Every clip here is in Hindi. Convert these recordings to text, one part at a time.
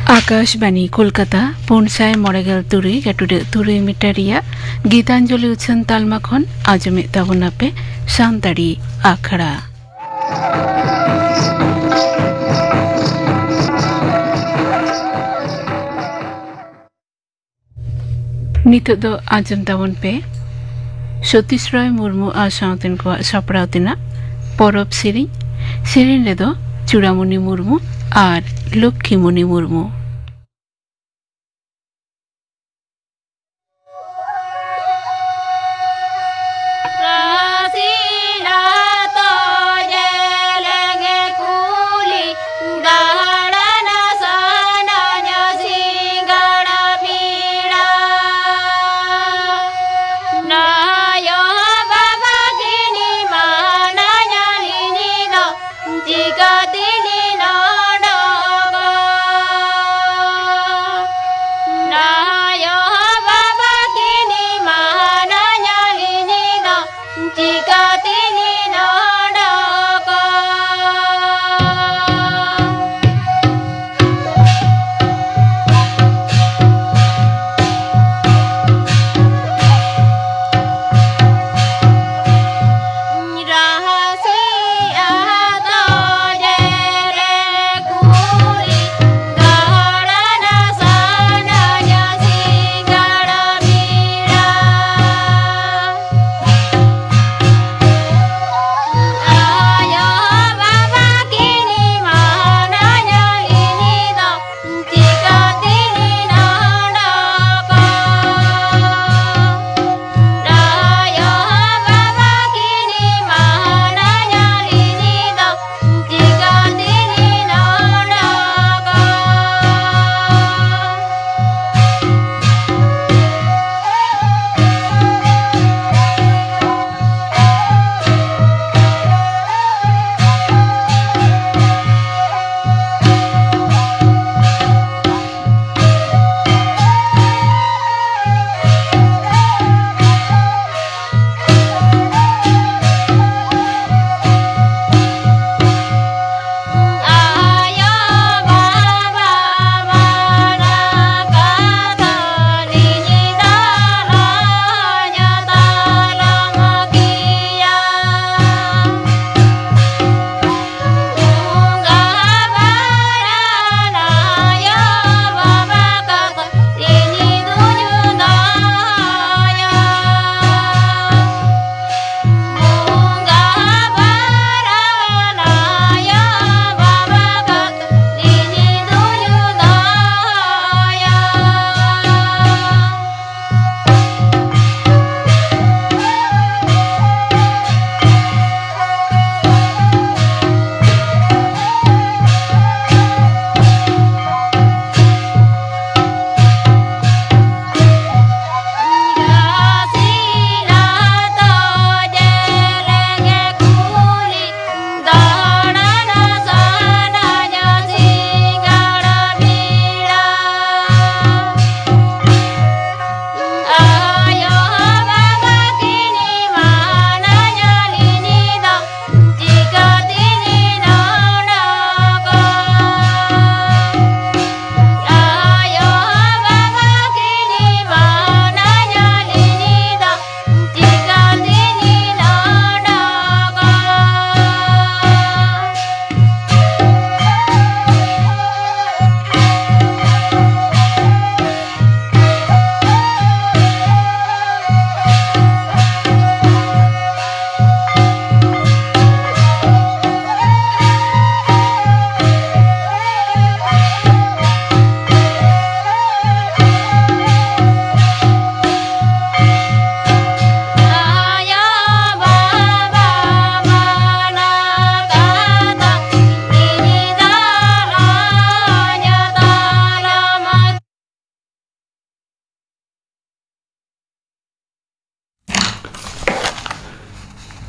आकाशवाणी कोलकाता पुनसाय मरेगेल तुरुई गेटुडे तुरुई मिटारिया गीतांजलि उत्सन तालमा खन आजमे ताबुनापे सानताड़ी आखड़ा नितो दो आजम ताबुन पे सतीश रॉय मुर्मू आसाउतिन को सापड़ाउतिना परब सिरिन ले दो चूड़ामणि मुर्मू और लक्ष्मीमणि मुर्मू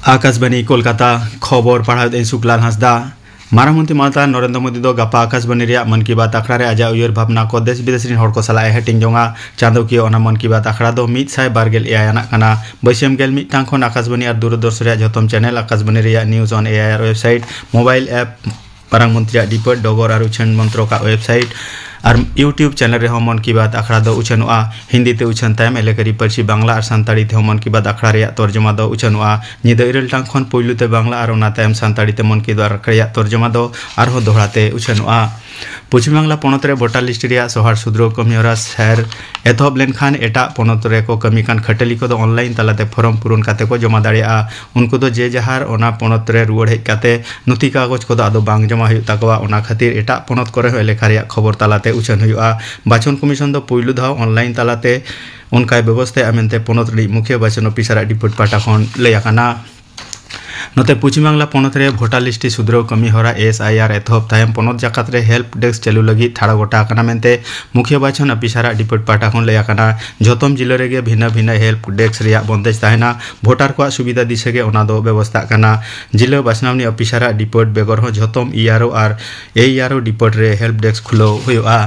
आकाशवाणी कोलकाता खबर पढ़ा शुक्लाल हांसदा मारामंत्री ममता नरेंद्र मोदी दो गपा आकाशवाणी रे मन की बात आखड़ा रे आजा उयर भावना को देश विदेश रिन हर को सलाह हेटिंग जोंगा चांदोकिया ओना मन की बात आखड़ा दो 112 एआई आना बैसम गेल मिटांग खन आकाशवाणी और दूरदर्शन रे जतम चैनल आकाशवाणी रे news on AI website mobile app परंग मंत्री डिपट डगर और छन मंत्रों का वेबसाइट और यूट्यूब चैनल रे मन की बात आखड़ा दो उछनुआ हिंदी ते उछन तायम एलेकरी परसी बांग्ला और सानताड़ी ते मन की बात आखड़ा रे तर्जमा दो उछनुआ निदा इरल टांग खन पहलू ते बांग्ला और ओना तायम सानताड़ी ते मन की बात आखड़ा रे तर्जमा दो और हो दोहराते उछनुआ पश्चिम बांग्ला पनत रे भोटार लिस्ट रे सोहार सुद्रो कमियोरा शहर एतहब लेनखान एटा पनत रे को कमी कान खटली को ऑनलाइन तलाते फॉर्म पूरण काते को जमा दाड़िया उनको दो जे जहार ओना पनत रे रुवाड़ हेज काते नथि कागज को आदो बांग जमा हुई ताकवा ओना खातिर एटा पनत करे हो लेखा रे खबर तलाते उछन हुआ बाचन कमिशन दो पहलू धाव ऑनलाइन तलाते उनका व्यवस्था मेनते पनत रे मुख्य बाचन ऑफिसर डिपुट पाटा खन लैयाकाना नोते पश्चिम बांग्ला पनत रे भोटार लिस्ट सुद्रो कमी होरा SIR एतहब तायम पनत जाकात रे हेल्प डेस्क चालू लगी थाड़ा गोटा काना मेनते मुख्य बाचन ऑफिसर डिपुट पाटा खन लैयाकाना जतम जिल्ला रे भिन्न भिन्न हेल्प डेस्क रे बंदेज ताहेना भोटार को सुविधा दिसेगे ओना दो व्यवस्था काना जिल्ला बाचनावनी ऑफिसर डिपुट बेगर हो जतम ERO और AERO डिपुट रे हेल्प डेस्क खुलो हुआ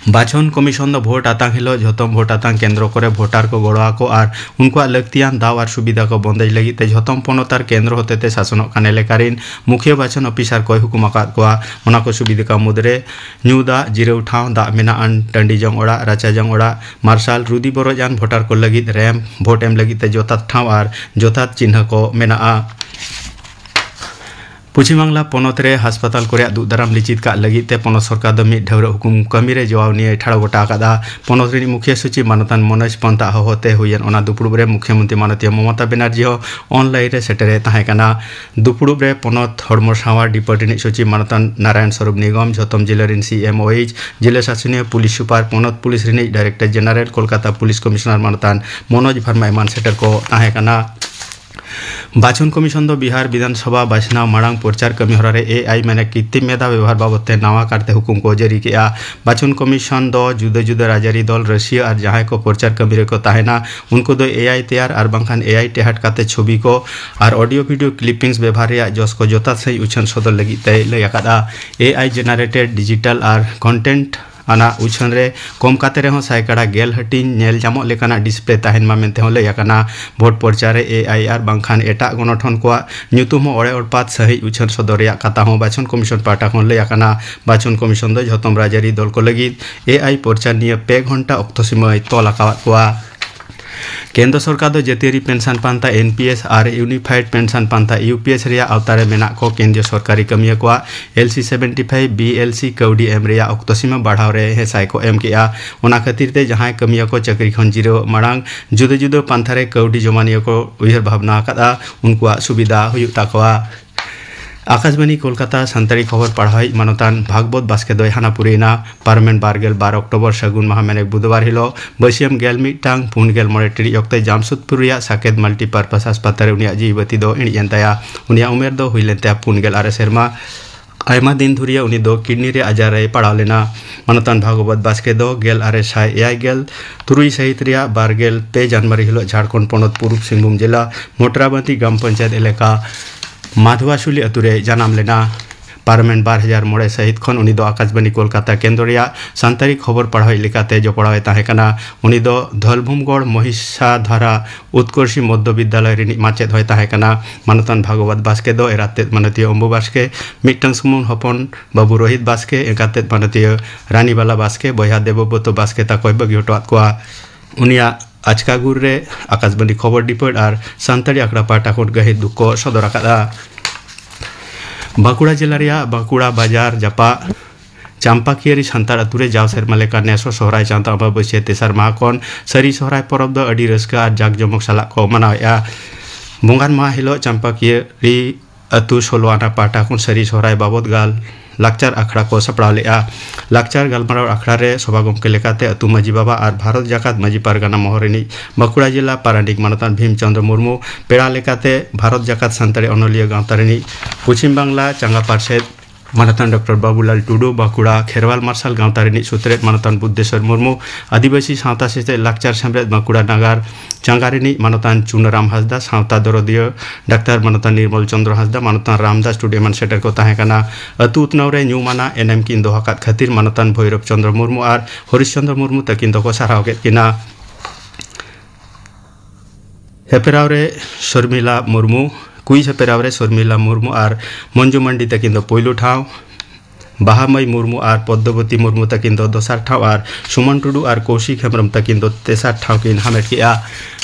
बाचन कमिशन दो भोट आतांग हिलो जतम भोट आतांग केंद्र करे भोटार को गड़वा को और उनको लक्तियान दाव और सुविधा को बंदेज लगी ते जतम पनतार केंद्र होते ते शासन काने लेकारिन मुख्य बाचन ऑफिसर को हुकुम आकाद को ओना को सुविधा का मुदरे न्यूदा जिरेव ठाव दा मेना अन टंडी जंग ओड़ा राचा जंग ओड़ा मार्शल रुदी बरोजान भोटार को लगी रैम भोट एम लगी ते जोतात ठाव और जोतात चिन्ह को मेना पश्चिम बांग्ला पनत रे अस्पताल को दुदाराम लिचित का लगी ते पनत सरकार दो मिड ढेर हुकुम कमी रे जवाब निये ठाड़ा गोटा कादा पनत रे मुख्य सचिव मानतान मनोज पंता होते हुयन ओना दुपुड़ुब रे मुख्यमंत्री माननीय ममता बनर्जी हो ऑनलाइन रे सेटरे ताहे काना दुपुड़ुब रे पनत हड़मो सावार डिपार्टमेंट सचिव मानतान नारायण स्वरूप निगम जतम जिला रिन CMOH जिला शासनीय पुलिस सुपार पनत पुलिस रिन director general Kolkata police commissioner मानतान मनोज भार्मा एमान सेटर को ताहे काना बाचन कमिशन दो बिहार विधानसभा बाछनाव मांग प्रचार कमी हरा रे AI मैंने कृत्रिम मेधा व्यवहार बाबते नवा करते हुकुम को जारी किया बाचन कमिशन दो जुदा जुदा राजारी दल रशिया और जहां को प्रचार कमी रे को ताहेना उनको दो AI तैयार और बांखान AI टेहाट काते छवि को और ऑडियो वीडियो क्लिपिंग्स व्यवहार रे जस को जोता सही उछन सदर लगी तय लैयाकादा AI जनरेटेड डिजिटल और कंटेंट आना उछन रे कम काते रे हो साइकाड़ा गेल हटिन नेल जामो लेकाना डिस्प्ले ताहेन मा मेनते हो लैयाकाना भोट प्रचार रे AI आर बांखान एटा गणठन को न्यूतुम ओड़े ओड़पात सही उछन सदरिया कथा हो बाचन कमिशन पाटा खन लैयाकाना बाचन कमिशन दो जतम राजारी दल को लगी AI प्रचार निये 2 घंटा अक्तो समय तोलाकावात कोआ केंद्र सरकार दो जतियारी पेंशन पांता NPS और यूनिफाइड पेंशन पांता UPS रे अवतारे मेना को केंद्रीय सरकारी कमिया को LC 75 BLC कौडी एम रे अक्तोसीमा बढ़ाव रे हेसाय को एम किया ओना खातिर ते जहां कमिया को चक्री खन जिरो मांग जुदो जुदो पांथा रे कौडी जमानिया को उयहर भावना कदा उनको सुविधा हुयु ताकवा आकाशवाणी कोलकाता संतारी खबर पढ़ाई मानतान भागवत बास्के दो हानापुरीना पार्मेंट बारगेल 12 अक्टोबर सगुन माह मेने बुधवार हिलो बसियम गेल मिटांग पुन गेल मोड़े टिड़ी अक्ते जामशेदपुर रिया साकेत मल्टीपर्पस अस्पताल उनिया जीवती दो इणियनताया उनिया उमेर दो हुइलेनता पुन गेल आरे सेरमा आयमा दिन धुरिया उनी दो किडनी रे आजार रे पड़ाव लेना मानतान भागवत बास्के दो गेल आरे साय एआई गेल तुरुई सहित रिया बारगेल 2 जनवरी हिलो झारखंड पनत पूर्व सिंहभूम जिला मोटराबंती ग्राम पंचायत इलाका माधवासुली अतुरे जनाम लेना पार्मेंट 2000 मोड़े सहित खन उनी दो आकाशवाणी कोलकाता केंद्र रिया सांतारी खबर पढ़ाई लेकाते जो पढ़ावे ताहे काना उनी दो धलभूमगढ़ महिषाधारा उत्कर्षी मध्य विद्यालय रिनी माचेद होय ताहे काना मानतान भागवत बास्के दो एराते मानतीय अम्बु बास्के मिटंग सुमुन हपन बाबू रोहित बास्के एकाते मानतीय रानीबाला बास्के बया देवब्रत बास्के ताकोय बगी हटवात कोआ उनिया आचकागुर रे आकाशवाणी खबर डिपोट और सांतारी आकड़ा पाटा कोट गहे दुख सदर आकादा बांकुड़ा जिला रे बांकुड़ा बाजार जापा चांपाकियारी सान्तार अतुरे जाव सेरमा लेका नेसो सोहराय चांता अमाबस्या तेसार माह खन सरी सोहराय परब दो अडी रस्का और जाक जमक साला को मनाया बंगान माह हिलो चांपाकियारी अतु सोलोआना पाटा खन सरी सोहराय बाबद गाल लाकचार आखड़ा को सपड़ा लेआ लाकचार गलमाराव आखड़ा रे सभा गमके लेकाते अतु माजी बाबा और भारत जाकात माजी पारगाना महरिनी बांकुड़ा जिला पारानिक मानतान भीमचंद्र मुर्मू पेड़ा लेकाते भारत जाकात सान्ताड़ी अनलिया गांवतारिनी पश्चिम बांग्ला चांगा पार्षद मानतान डॉक्टर बाबूलाल टुडू बांकुड़ा खेरवाल मार्शल गांवतारिनी सुत्रेत मानतान बुद्धेश्वर मुर्मू आदिवासी सावता सेते लाकचार सेमरेत बांकुड़ा नागार चांगारिनी मानतान चुनराम हासदा सावता दरदिय डाक्टर मानतान निर्मल चंद्र हासदा मानतान रामदास टुडू मान सेटर को ताहे काना अतु उत्नाव रे न्यूमाना एनएम किन दोहाकात खातिर मानतान भैरव चंद्र मुर्मू और हरिश्चंद्र मुर्मू तकिन दो को साराव केत किना हेपेराव रे शर्मिला मुर्मू कुछ हेपेराव रे शर्मिला मुर्मू और मंजू मंडी तकिन दो पहिलु ठाव बाहामई मुर्मू और पद्मवती मुर्मू तकिन दो दोसार ठाव और सुमन टुडू और कौशिक हेम्ब्रम तकिन दो तेसार ठाव किन हामेट किया।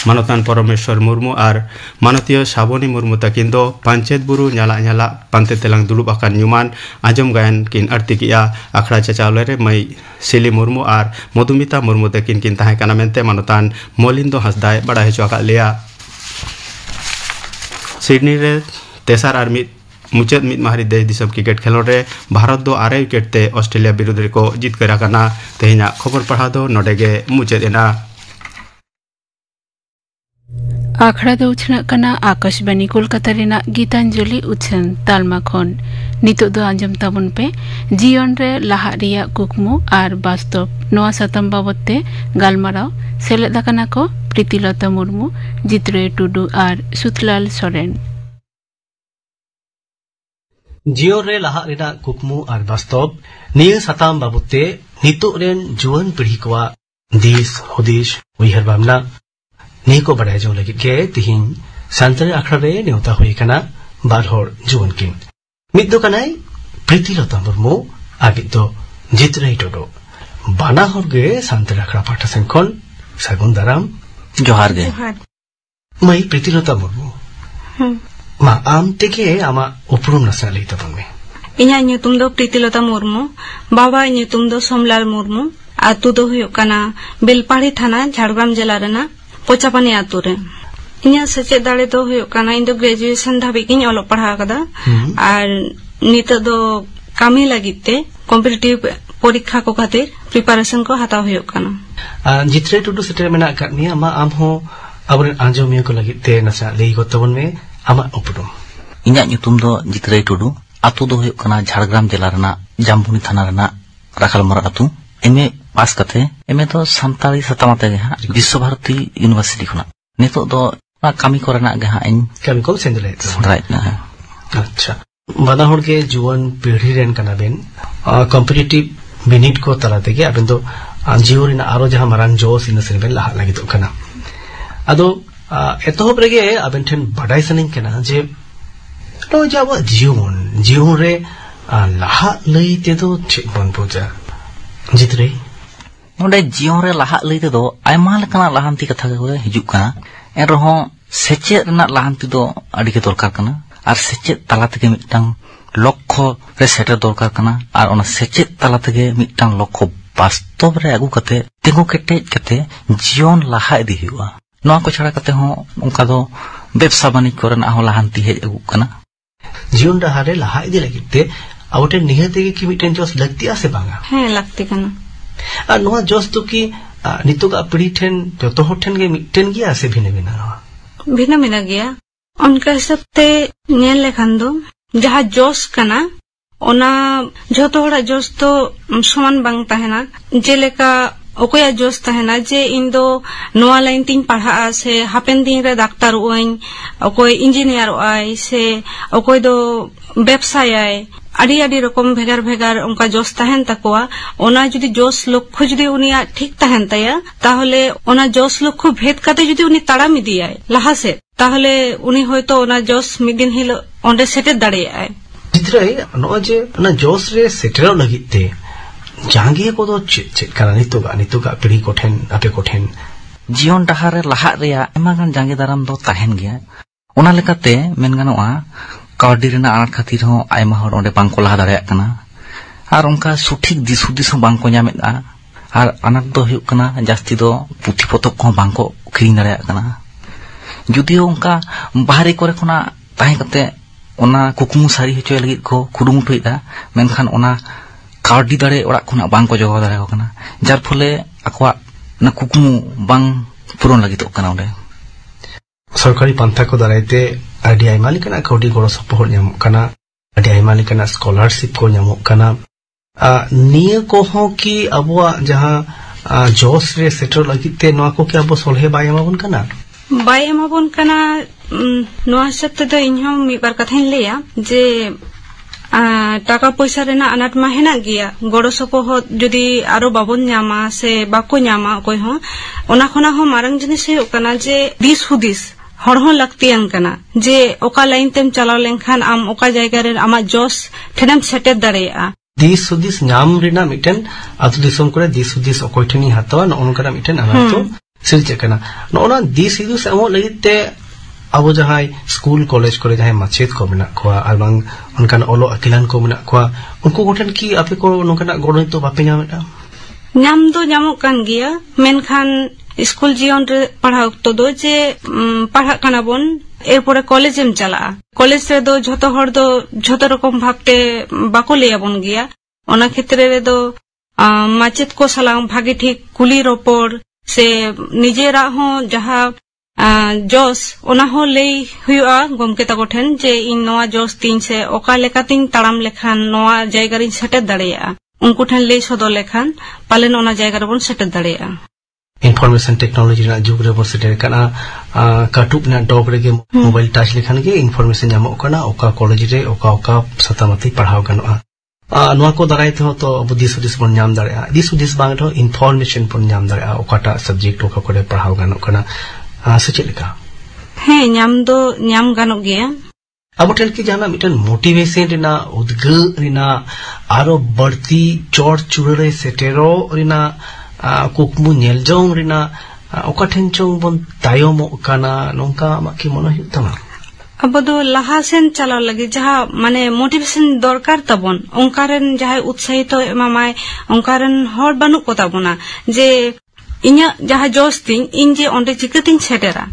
मानतान परमेश्वर मुर्मू और मानतीय साबनी मुर्मू तकिन दो पंचायत बुरु न्याला न्याला पांते तेलांग दुलुब आकान न्यूमान आजम गायन किन आरती किया। आखड़ा चाचावले रे मई सिली मुर्मू और मधुमिता मुर्मू तकिन किन ताहे काना मेंते मानतान मोलिंदो हंसदाय बड़ा हेचो आका लिया। सिडनी रे तेसार और मुचाद मिद माहरी देश दिसम क्रिकेट खेलोड रे भारत दो 6 विकेट ते ऑस्ट्रेलिया विरुद्ध रे को जीत कर आकाना। तेहेना खबर पढ़ा दो नोडेगे मुचाद एना। आखड़ा दो उछना कना आकाशवाणी कोलकाता रेना गीतांजलि उछन तालमा खन नितो दो आंजम ताबन पे जीवन रे लाहा रिया कुकमु और वास्तव नोआ सातम बाबते गालमाराव सेलेद आकाना को प्रीतिलता मुर्मू, जित्रे टुडू और सुतलाल सोरेन। जियो रे लाहा रेना कुकमु और वास्तव निय साताम बाबते नितो रेन जुवन पीढ़ी को दिस हुदिस उइहर भावना नि को बड़ाय जो लगी के तिहिन सांतरे आखड़ा रे नेवता हुई कना बार हर जुवन किन मिद दो कनाय प्रीतिलता मुर्मू आगे तो जित्रे टुडू बाना हर गे सांतरे आखड़ा पाठा संखन सागुन दाराम जोहार गे मई प्रीतिलता मुर्मू मा आम तेगे आमा उपरुम नसा लई तबन में इन्या ᱧᱩᱛᱩᱢ ᱫᱚ प्रीतिलता मुर्मू, बाबा ᱧᱩᱛᱩᱢ ᱫᱚ सोमलाल मुर्मू, आतु दो हुयो कना बेलपाड़ी थाना झारग्राम जिला रेना पोचापानी आतु रे। इन्या सेचे दाड़े दो हुयो कना इन दो ग्रेजुएशन धाबी किन ओलो पढ़ा कदा और नितो दो कामी लागिते कॉम्पिटिटिव परीक्षा को खातिर प्रिपरेशन को हाता हुयो कना। जित्रे टुडू सेटे मेना काटनिया मा आम हो अबरे आंजोमिया को लागिते नसा लई को तबन में आमा उपरुम इन्या ᱧᱩᱛᱩᱢ दो जित्रे टुडू आतु दो हुयो कना झारग्राम जिला रेना जामबुनी थाना रेना राखालमरा आतु एमए पास कथे एमए तो संताली सतामते गे हा विश्व भारती यूनिवर्सिटी खुना नितो दो कामी कोरेना गे हा इन कामी को सेंदले राइट ना। अच्छा बादा होड़ के जुवन पीढ़ी रेन कना बेन कॉम्पिटिटिव बिनिट को तला तेगे अबेन दो जियो रेना आरो जहां मारान जोस इन सेबेन लाहा लागि तो कना अदो एतोहब रेगे अबेन ठेन बडाई सनिंग केना जे तो जाब जीवन रे लाहा लई ते दो चेक बन पूजा जित्रे नोडे जीवन रे लाहा लई ते दो आयमा लेकना लाहांती कथा गे हिजुक कना एन रहो सेचे रेना लाहांती दो अडी के दरकार कना और सेचे तला तेगे मिटटांग लक्ष्य रे सेटर दरकार कना और ओना सेचे तला तेगे मिटटांग लक्ष्य वास्तव रे आगु कते तेगु केटे कते जीवन लाहा इदी हुआ नोआ को छाड़ा कते हो उनका दो व्यवसाय बाणिज्य कोरेना हो लाहांती हेज आगु कना जीवन डहारे लाहा इदी लगिते आवटे निहते के कि मिटन जोस लगती आसे बांगा है लगती कना आ नोआ जोस तो कि नितो का पीढ़ी ठेन जतो हो ठेन गे मिटन गिया से भिने भिना गया उनका हिसाब ते नेल लेखान दो जहां जोस कना ओना जतो होड़ा जोस तो समान बांग ताहेना जेलेका ओकोया जोस ताहेना जे इन दो नोआ लाइन तीन पढ़ा से हापेन दिन रे डाक्टर ओइन ओकोय इंजीनियर ओय से ओकोय दो व्यवसाय आय आडी आडी रकम भेगार भेगार उनका जोस ताहेन तकोआ ओना जुदी जोस लक्ष्य जुदी उनिया ठीक ताहेन ताया ताहले ओना जोस लक्ष्य भेद काते जुदी उनी ताड़ाम इदियाय लाहा से ताहले उनी होयतो ओना जोस मिदिन हिलो ओंडे सेटेर दाड़ेयाय जित्रे नो जे ना जोस रे सेटेर लगिते जांगे को दो चेक करा नितो का पीढ़ी कोठेन आपे कोठेन जीवन डहारे लाहा रेया एमागान जांगे दाराम दो ताहेन गया ओना लेकाते मेन गानोआ कावडी रेना आनाट खातिर हो आयमा हर ओंडे बांको लाहा दाड़ेया कना और उनका सठिक दिसुदिस हो बांको ᱧᱟᱢᱮᱫᱟ और आनाट दो हुयुक कना जास्ती दो पुथि पतब को बांको खिरिन दाड़ेया कना जुदियो उनका बाहरे कोरे खना ताहे कते ओना कुकुमु सारी हचोय लगित को कुडुमुटुइदा मेनखान ओना कावडी दाड़े ओड़ा खना बांको जगाव दाड़े को कना जार फले आकवा ना कुकुमु बांग पुरन लगितोग कना ओंडे सरकारी पंथा को दारायते आडी आयमा लेकना कावडी गड़ो सपोर्ट ᱧᱟᱢᱚᱜ कना आडी आयमा लेकना स्कॉलरशिप को ᱧᱟᱢᱚᱜ कना निये को हो कि अबवा जहां जोस रे सेटर लगिते नोआ को कि अबो सोलहे बाय एमाबन कना नोआ हिसाब ते इनहो मिबार कथाइन लेया जे टाका पैसा रेना अनाट मा हेना गिया गड़ो सपोर्ट जुदी आरो बाबन ᱧᱟᱢᱟ से बाको ᱧᱟᱢᱟ कोई हो ओना खना हो मारंग जिनिस हे कना जे दिस हुदिस हर हो लगतियां कना जे ओका लाइन तेम चलाव लेनखान आम ओका जायगा रे आमा जोस ठेनम सेटेर दाड़ेया दिस सुदिस नाम रिना मिटन आतु दिसम करे दिस सुदिस अकोय ठेनी हातवा नोनकरा मिटन अनातो सिरचे कना नोना दिस सुदिस एमो लगिते अब जहां स्कूल कॉलेज करे जहां माचेत को मेना खोआ आर बांग उनकान ओलो अकिलान को मेना खोआ उनको गोठन की आपे को नोकना गोड़ो तो बापे नामेटा नाम दो नामो कान गिया मेनखान स्कूल जीवन रे पढ़ाओ तो दो जे पढ़ा काना बोन एरपोरे कॉलेज एम चला कॉलेज रे दो झोतो हर दो झोतो रकम भागते बाको लेया बोन गिया ओना क्षेत्र रे दो माचेत को सलाम भागे ठीक कुली रोपोर से निजेरा हो जहां जोस ओना हो ले हुआ गमके तको ठेन जे इन नोआ जोस तीन से ओका लेकातिन ताड़ाम लेखान नोआ जायगा रिन सेटेर दाड़ेया उनको ठेन ले सदो लेखान पालेन ओना जायगा रे बोन सेटेर दाड़ेया इनफॉर्मेशन टेक्नोलॉजी ना जुग रे बोन सेटेर काना काटुप ना डॉग रे मोबाइल टच लेखान गे इनफॉर्मेशन जामो काना ओका कॉलेज रे ओका सतामती पढ़ाव गनोआ नोआ को दाराय ते तो अब दिस बोन नाम दाड़ेया दिस बांग तो इनफॉर्मेशन बोन नाम दाड़ेया ओकाटा सब्जेक्ट ओका करे पढ़ाव गनो काना सेचेलेका हे नाम दो नाम गानो गया अब ठेन की जाना मिटन मोटिवेशन रिना उद्गल रिना आरो बढ़ती चोर चुरे सेटेरो रिना कुकमु नेलजोंग रिना ओका ठेन चोंग बोन तायोमो काना नोंका माकी मनो हितमा अब दो लहासेन चलाव लगे जहां माने मोटिवेशन दरकार तबन ओंकारन जहां उत्साहित एमामाय ओंकारन हर बानु को तबना जे इन्या जहां जोश तीन इन जे ओंडे चिकतिन सेटेरा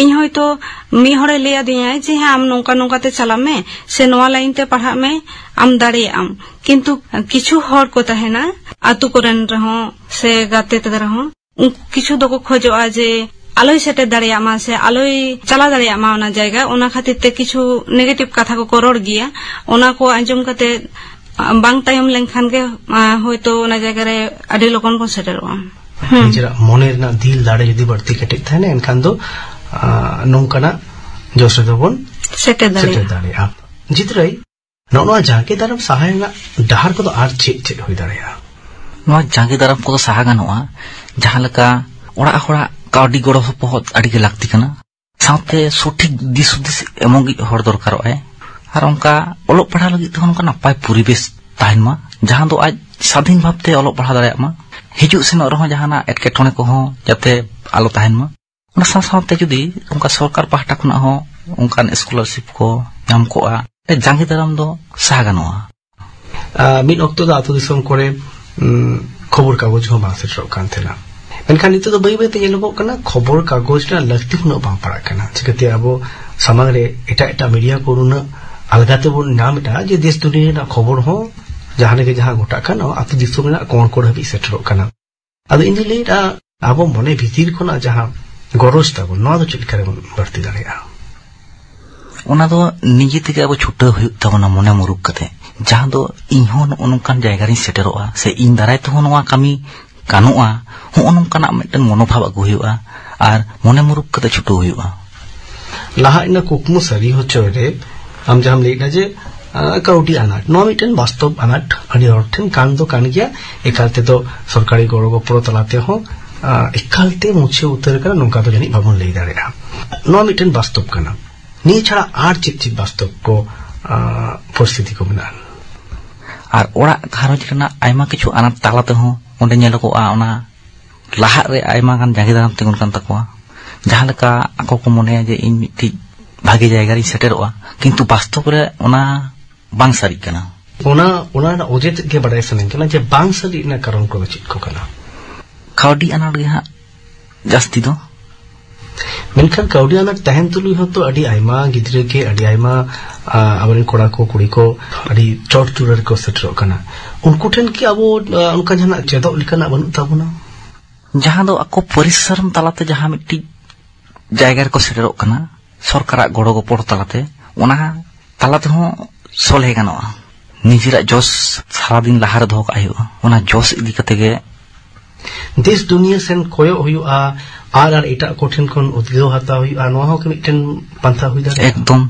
इन होयतो मी हरे लिया दिया जे हम नोंका नोंकाते चला में से नोआ लाइन ते पढ़ा में आम दाड़े आम किंतु किछु हर को तहेना आतु कोरेन रहो से गाते ते रहो किछु दो को खोजोआ जे आलोय सेटे दाड़े आमा से आलोय चला दाड़े आमा ओना जायगा ओना खातिर ते किछु नेगेटिव कथा को रोड गिया ओना को आंजम कते बांग तायम लेनखान के होयतो ओना जायगा रे आडी लोकन को सेटेरवा निजरा मोनेर ना दिल दाड़े जदी बढ़ती कटिक थाने एनखान दो नोंकाना जोश दो बोन सेटे दाड़े आप जितराई नोआ जाके दारम सहाय ना डहार को तो आर चेक होई दाड़ेया नोआ जाके दारम को तो सहा गानोआ जहां लका ओड़ा होड़ा काउडी गोड़ो बहुत अड़ी के लागती कना साथे सठिक दिसुदिस एमोगी हर दरकार आए आर उनका ओलो पढ़ा लगी तो उनका नपाय परिवेश ताहिन मा जहां दो आज स्वाधीन भावते ओलो पढ़ा दाड़े मा हिजु सेनो रहो जहाना एटकेटोने को हो जाते आलो ताहिन मा ओना साथे जुदी उनका सरकार पाहटा खुना हो उनका स्कॉलरशिप को नाम को आ जांगी दाराम दो सहा गानोआ मिन ऑक्टो दा आतु दिसम करे खबर कागज हो बांग सेटरो कान थेना एनखान नितो दो बै बै ते जेलोगो कना खबर कागज ना लगती हुनो बांग पड़ा कना चिकते अब समाज रे एटा मीडिया को रुना अलगाते बोन नाम एटा जे देश दुनिया ना खबर हो जहां के जहां गोटा कना आतु दिसम ना कोन कोड हबी सेटरो कना अब इनले अब मने भीतर कोना जहां गरज ताबो नवा दो चिलका रे बढ़ती दाड़ेया ओना दो निजे तेगे अब छुट्टा हुई तबना मने मुरुक कते जहां दो इनहोन ओनकान जायगा रि सेटेरोआ से इन दाराय तो नवा कामी कानोआ हो ओनकाना मिटन मनोभाव अगु हुआ आर मने मुरुक कते छुट्टो हुआ लाहा इन कुकमु सरी हो चोरे हम जहां लेना जे काउडी अनाट नो मिटन वास्तव अनाट अनि अर्थन कान दो कान गया एकालते तो सरकारी गौरव पुरो तलाते हो एकालते मुछे उतर कर नोंका तो जानी बाबन ले दाड़ेया नो मिटन वास्तव कना नी छड़ा आर चित वास्तव को परिस्थिति को मेना आर ओड़ा घारोज रना आयमा किछु अनाट तालाते हो ओंडे नेलकोआ ओना लाहा रे आयमा गान जागे दाराम तिगुन कान तकोआ जहां लका आको को मने जे इन मिटि भागे जायगा रि सेटेरोआ किंतु वास्तव रे ओना बांग सारी कना ओना ओजेत के बडाय सने कना जे बांग सारी ना कारण को चित को कना काउडी अनाट गे हा जास्ती दो मेनखान काउडी अनाट तहन तुलु हो तो अडी आयमा गिद्रे के अडी आयमा अबरे कोड़ा को कुड़ी को अडी चोट चुरर को सेटरो कना उनको ठन की अब उनका जना चेदो लिकना बनु ताबुना जहां दो ako परिश्रम तालाते जहां मिट्टी जायगा को सेटरो कना सरकारा गड़ो गोपड़ तालाते ओना तालाते हो सोले गानोआ निजिरा जोश सारा दिन लहार दो आयो ओना जोश इदी कते गे देश दुनिया सेन कोयो हुआ आर एटा कोठिन कोन उद्गेव हाता हुआ नो हो मिटन पंथा हुई दा एकदम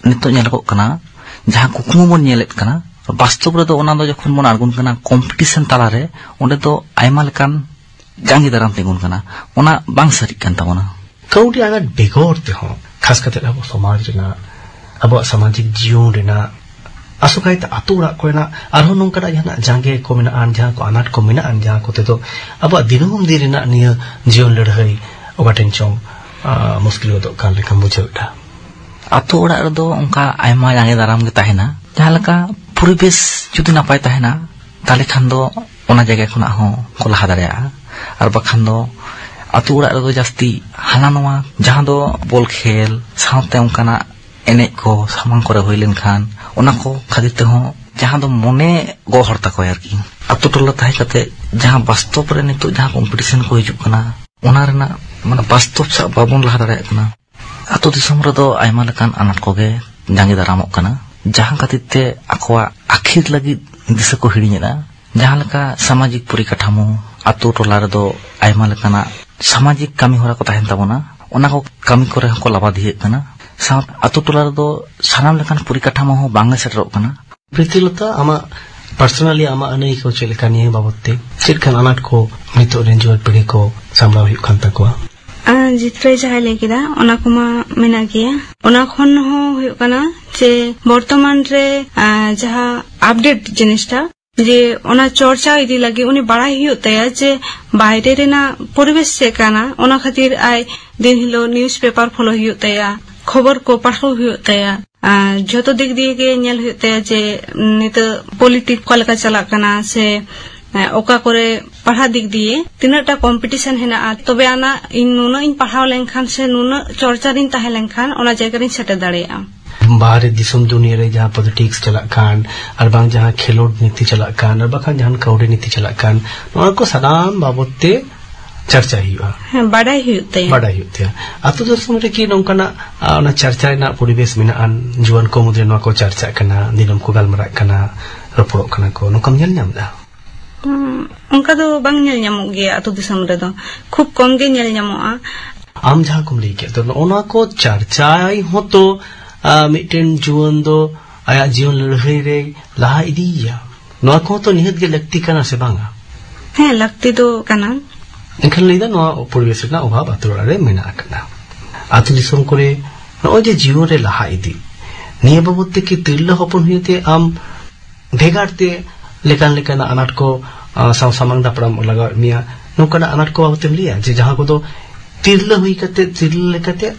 नितो नेलको कना जहां कुकुमु मन नेलेत कना वास्तव रे दो ओना दो जखन मन आगुन कना कंपटीशन ताला रे ओंडे दो आयमा लेकान जांगी दाराम तिगुन कना ओना बांग सरी कान ताबोना काउडी आना बेगोर ते हो खास कते अब समाज रेना अब सामाजिक जीवन Raina asukaita atu ora koena arhon nongkana jana jange ko menaan jaha ko anat ko menaan jaha ko tedo aba dinum dirina niya jion ladhai ogaten chong muskil do kan lekam bujauda atu ora redo onka aima jange daram ge tahena jahalaka puribes judi napai tahena tale khan do ona jaga khona ho ko laha dareya ar bakhan do atu ora redo jasti hana noa jaha do bol khel saute onkana enej ko samang kore hoilen khan ona ko khadir te ho jaha do mone go horta ko arki atu tola tahe kate jaha bastop re nitu jaha competition ko hijuk kana ona rena mana bastop sa babon laha dare kana atu disom re do aima lekan anak ko ge jangi daramok kana jaha khatir te akwa akhir lagi disa ko hiriñena jaha leka samajik porikatamo atu tola re do aima lekana samajik kami hora ko tahen tabona ona ko kami kore ko labadhi kana साथ अतो टोला दो सानाम लेकान परिकाठामो हो बांगे सेटरok kana Prittilata ama personally ama anei ko cheleka niye babotte chitkan anat ko nito renjuar pidi ko samlaw huyuk kan takwa जितरे जहाँ लेकिदा ओना कुमा मेना किया ओना खन हो huyuk kana जे बर्तमान रे जहाँ अपडेट जिनिसटा जे ओना चर्चा इदी लगे उनी बड़ा huyuk तया जे बाहरे रेना परिवेश से kana ओना खातिर आय दिन हिलो न्यूज़पेपर फॉलो huyuk तया खबर को पढ़ो हुआ जो दिख दिए के नेल होते जे नित पॉलिटिक्स कोलका चला कना से ओका करे पढ़ा दिख दिए तीनटा कंपटीशन हेना तबे आना इन नुना इन पढ़ाव लेनखान से नुना चर्चा दिन ताहे लेनखान ओना जगह रिन सेटे दाड़ेया बाहर दिसम दुनिया रे जहां पॉलिटिक्स चला कान और बांग जहां खेलोड नीति चला कान और बाखा जहां कौड़ी नीति चला कान नोना को सदाम बाबते चर्चा हुआ बड़ा हुते अतु दर्शम रे की नोंकना ओना चर्चा ना परिवेश मेनान जुवान को मुद्रे नो को चर्चा कना दिनम को गालमरा कना रपड़ो कना को नोकम नेल ᱧᱟᱢदा उनका दो बांग नेल ᱧᱟᱢᱚᱜ ᱜᱮᱭᱟ अतु दिसम रे दो खूब कम गे नेल ᱧᱟᱢᱚᱜᱼᱟ आम जहां को लेके तो ओना को चर्चाई हो तो मिटेन जुवान दो आया जीवन लड़ाई रे लहा इदिया नो को तो निहत गे लगती कना से बांगा है लगती तो कना एनखान लेदा नो परिवेश ना अभाव अतुरा रे मेना कना अतु दिसम करे नो जे जीवन रे लहा इदी निये बाबते की तिरला हपन हुयते आम भेगारते लेकान लेकान अनाट को सामंग दापड़ाम लगा मिया नोकना अनाट को बाबते लिया जे जहां को तो तिरला हुई कते तिरला लेकते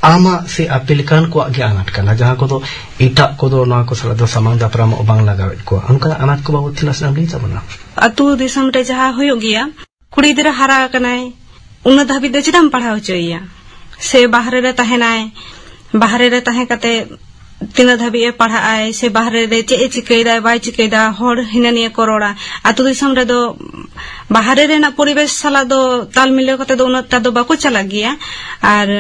आमा से अपेलिकान को आगे अनाट कना जहां को तो इटा को दो ना को सला दो सामंग दापड़ाम बांग लगावेट को उनका अनाट को बाबते नसना ले जाबना अतु दिसम रे जहां होयो गया कुड़ी दिरा हारा कनाय उन धाबी दे चिदाम पढ़ाव चोइया से बाहरे रे तहेनाय बाहरे रे तहे कते तीन धाबी ए पढ़ाय से बाहरे रे चे चिकैदा बाय चिकैदा होड़ हिनानिया करोड़ा अतु दिसम रे दो बाहरे रे ना परिवेश साला दो ताल मिले कते दो उनता दो बाको चला गया और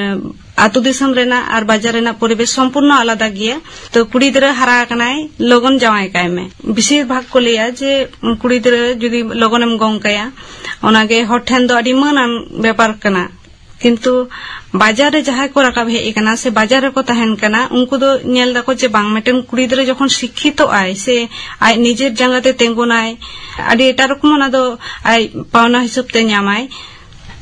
अतु दिसम रे ना और बाजार रे ना परिवेश संपूर्ण आलादा गया तो कुड़ी दिरा हारा कनाय लगन जावाय काय में बेसिर भाग को लिया जे कुड़ी दिरा जदी लगनम गंकाया ओनागे होठेन दो अडी मानान व्यापार कना किंतु बाजार रे जहां को रकाब हे कना से बाजार रे को तहन कना उनको दो नेल दाको जे बांग मेटन कुड़ी दिरा जखन शिक्षित आय से आय निजेर जांगाते तेंगुनाय अडी एटा रकम ना दो आय पावना हिसाब ते न्यामाय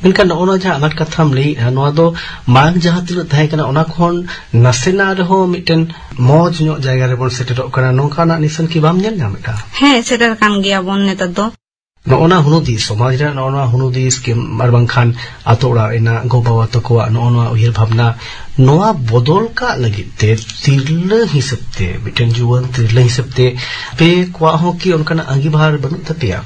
बिनका ओना जहां अनाट कथाम लई नोआ दो मांग जहां तिल थाय कना ओना खोन नसेना रहो मिटन मौज नो जायगा रे बोन सेटेरो कना नोकाना निसन की बाम नेल नामेटा है सेटर कान गया बोन नेता दो नोना हुनुदी समाज रे नोना हुनुदी स्कीम मारबां खान आतोड़ा एना गो बाबा तकोआ नोना उहिर भावना नोआ बदल का लगिते तिरले हिसबते मिटन जुवन तिरले हिसबते पे क्वा हो की उनका अंगी बाहर बनु तपिया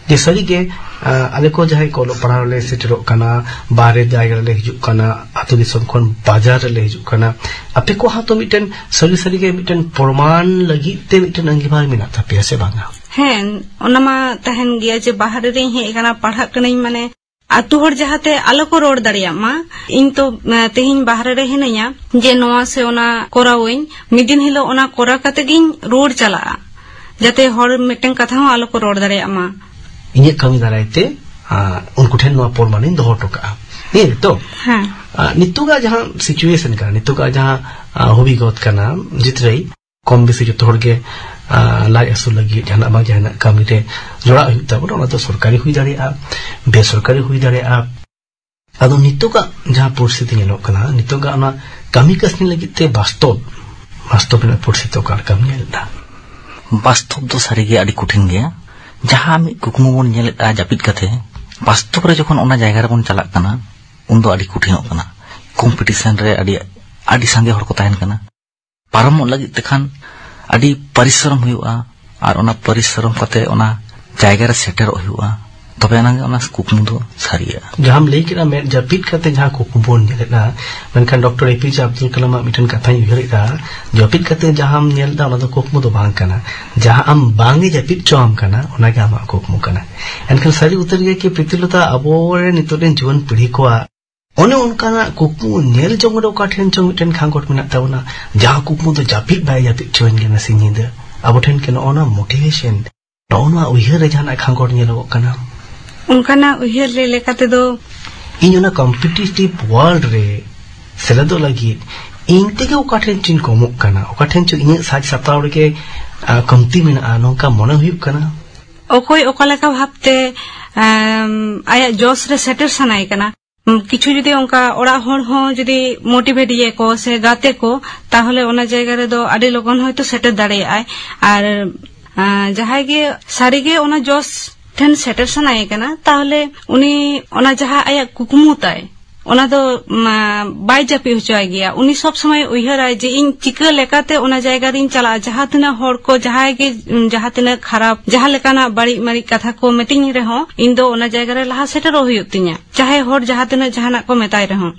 जे सरी के आले को जहां को पढ़ा ले सेटरो कना बाहरे जायगा ले हिजु कना आतु दिसम खन बाजार ले हिजु कना अपे को हा तो मिटन सरी सरी के मिटन प्रमाण लगिते मिटन अंगी बाहर मिना तपिया से बांगा है ओनामा तहन गया जे बाहरे रे हे कना पढ़ा कनै माने आतु हर जहाते आलो को रोड दरिया मा इन तो तेहिन बाहरे रे हेनया जे नोआ से ओना कोरावइन मिदिन हिलो ओना कोरा कते गिन रोड चला जाते हर मिटन कथा हो आलो को रोड दरिया मा इने कमी दारायते उनको ठेन नोआ परमानेंट दो टोका ये तो हां नितुगा जहां सिचुएशन का नितुगा जहां होबी गत कना जितरई कम बेसी जो तोड़के लाई असुल लगी जहां बा जहां कमी रे जोड़ा हुता बो तो सरकारी हुई दाड़े आ बेसरकारी हुई दाड़े आ अदो नितुगा जहां परिस्थिति नेलो कना नितुगा ना कमी कसनी लगी ते वास्तव में परिस्थिति का कमी नेलदा वास्तव दो सारीगे आड़ी कठिन गया जहां मी कुकमु बन नेलेता जापित कते वास्तव रे जखन ओना जायगा रे बन चलाक कना उन दो आड़ी कठिनोग कना कॉम्पिटिशन रे आड़ी संगे हर को ताहेन कना पारम लगी तखान आड़ी परिश्रम हुआ और ओना परिश्रम कते ओना जायगा रे सेटर हुआ तबे ना ओना कुकमु दो सारिया जहां लई केना मे जापित कते जहां कुकमु बन नेलेता मेनखान doctor APJ Abdul Kalam mitten कथा उयहरेदा जापित कते जहां नेलदा ओना दो कुकमु दो बांग कना जहां आम बांगे जापित चोम कना ओना के आमा कुकमु कना एनखान सारी उतर गे कि प्रीतिलता अबो रे नितोदेन जीवन पीढ़ी को ओने उनकाना कुकमु नेल जंग दो काठेन चो मिटन खांगोट मेना तावना जहां कुकमु दो जापित बाय जापित चोन गे ना सिनिदा अबो ठेन के ओना मोटिवेशन ओना उयहर रे जहां खांगोट नेलो कना उनकाना उयहर ले लेकाते दो इनोना कॉम्पिटिटिव वर्ल्ड रे सेलेदो लगी इन तेगे ओकाठेन चिन कोमो कना ओकाठेन चो इन साज सप्ताह रे के कमती मेना नोका मने हुयु कना ओकोय ओकालेका भाबते आया जोश रे सेटर सनाय कना किछु जदि ओंका ओड़ा होड़ हो जदि मोटिवेट ये को से गाते को ताहले ओना जायगा रे दो आडी लगन होयतो सेटर दाड़े आय आर जहाय गे सारी गे ओना जोश ठेन सेटर सनाय कना ताहले उनी ओना जहां आया कुकमु ताय ओना दो बाय जापि होचय गया उनी सब समय उयहराय जे इन चिका लेकाते ओना जायगा रिन चला जहां तना होड़ को जहां गे जहां तना खराब जहां लेकाना बाड़ी मारी कथा को मीटिंग रे हो इन दो ओना जायगा रे लहा सेटर होयुत तिया चाहे होड़ जहां तना जहाना को मेताय रे हो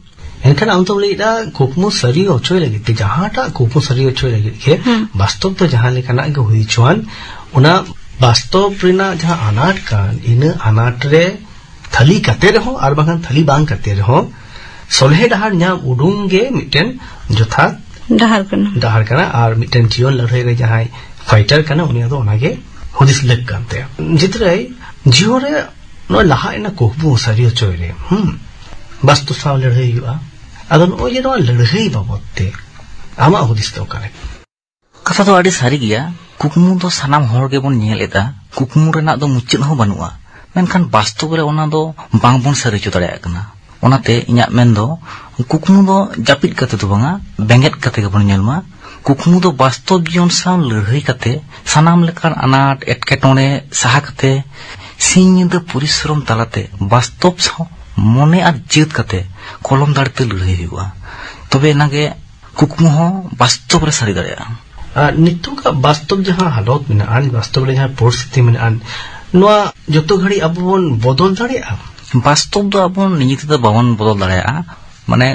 एनखान आम तो लेदा कुकमु सरी होचय लगी ते जहांटा कुकमु सरी होचय लगी के वास्तव तो जहां लेकाना गे हुई चुआन ओना वास्तव प्रेना जहां अनाट कान इन अनाट रे थली कते रहो और बागान थली बांग कते रहो सोलहे डहार न्याम उडुंगे मिटन जोथा डहार कना और मिटन जीवन लड़ाई रे जहां फाइटर कना उनी दो ओनागे हुदिस लग कानते जितरे जीवन रे नो लहा इना कोहबु सारियो चोयरे वास्तु साव लड़ाई हुआ अदन ओ ये नो लड़ाई बाबते आमा हुदिस तो करे कथा तो आड़ी सारी गया कुकमु दो सनाम होड़ गे बन नेलेदा कुकमु रेना दो मुचित हो बनुआ मेनखान वास्तव रे ओना दो बांग बन सारी चो दाड़े कना ओनाते इन्या मेन दो कुकमु दो जापित कते दो बांगा बेंगेट कते गे बन नेलमा कुकमु दो वास्तव जीवन साव लड़ाई कते सनाम लेकान अनाट एटकेटोने सहा कते सिंह दो परिश्रम तालाते वास्तव साव मने आर जीत कते कलम दाड़ते लड़ाई हुआ तबे नागे कुकमु हो वास्तव रे सारी दाड़े नित्तु का वास्तव जहां हालत में आन वास्तव रे जहां परिस्थिति में आन नोआ जतो घड़ी अब बन बदल दाड़ेया वास्तव दो अब निजिते दो बावन बदल दाड़ेया माने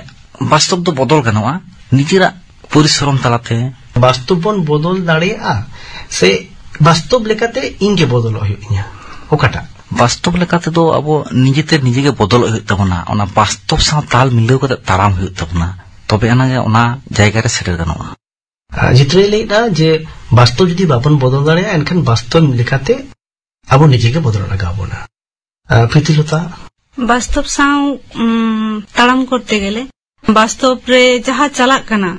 वास्तव दो बदल गनोआ निजिरा परिश्रम तालाते वास्तव बन बदल दाड़ेया से वास्तव लेकाते इनके बदल होइया ओकाटा वास्तव लेकाते दो अब निजिते निजिगे बदल होइत तबना ओना वास्तव सा ताल मिलाव कते ताराम होइत तबना तबे अनागे ओना जायगा रे सेटर गनोआ जितरे लेदा जे वास्तव जदि बापन बदल दाड़ेया एनखान वास्तव लेकाते अब निजे के बदल लगाबोना प्रीतिलता वास्तव साव ताड़ाम करते गेले वास्तव रे जहां चलाक कना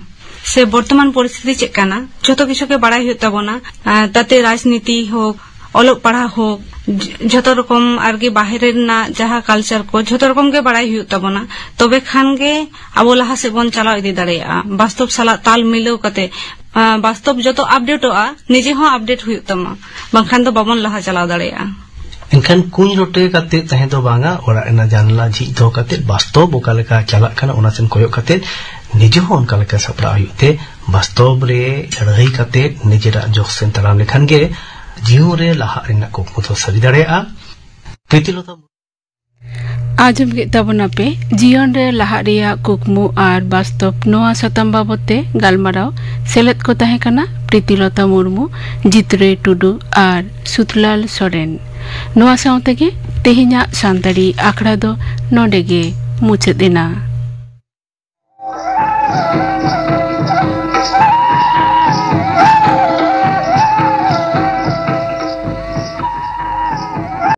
से वर्तमान परिस्थिति चेक कना जतो किछु के बाड़ाई होता बोना ताते राजनीति हो ओलोक पढ़ा हो जतो रकम आरगे बाहरे ना जहां कल्चर को जतो रकम के बाड़ाई होता बोना तबे खान गे अब लहा से बन चलाव इदी दाड़ेया वास्तव साला ताल मिलाव कते वास्तव जतो अपडेटोआ निजे हो अपडेट हुयुतमा बंखान दो बाबन लहा चलाव दाड़ेया एनखान कुन रोटे कते तहे दो बांगा ओरा एना जानला जी दो कते वास्तव बोकालेका चला कना ओना सेन कोयो कते निजे हो उनका लेका सपरा हुयुते वास्तव रे लड़ाई कते निजेरा जोख सेन तराम लेखान गे जीव रे लहा रेना कुकमु तो सरी दाड़ेया प्रीतिलता आजम के तबना पे जीवन रे लहा रिया कुकमु आर वास्तव नोआ सतम बाबते गालमाराव सेलेद को ताहे कना प्रीतिलता मुर्मू जितरे टुडू आर सुतलाल सोरेन नोआ साउते के तेहिना सांताड़ी आखड़ा दो नोडे गे मुचाद एना।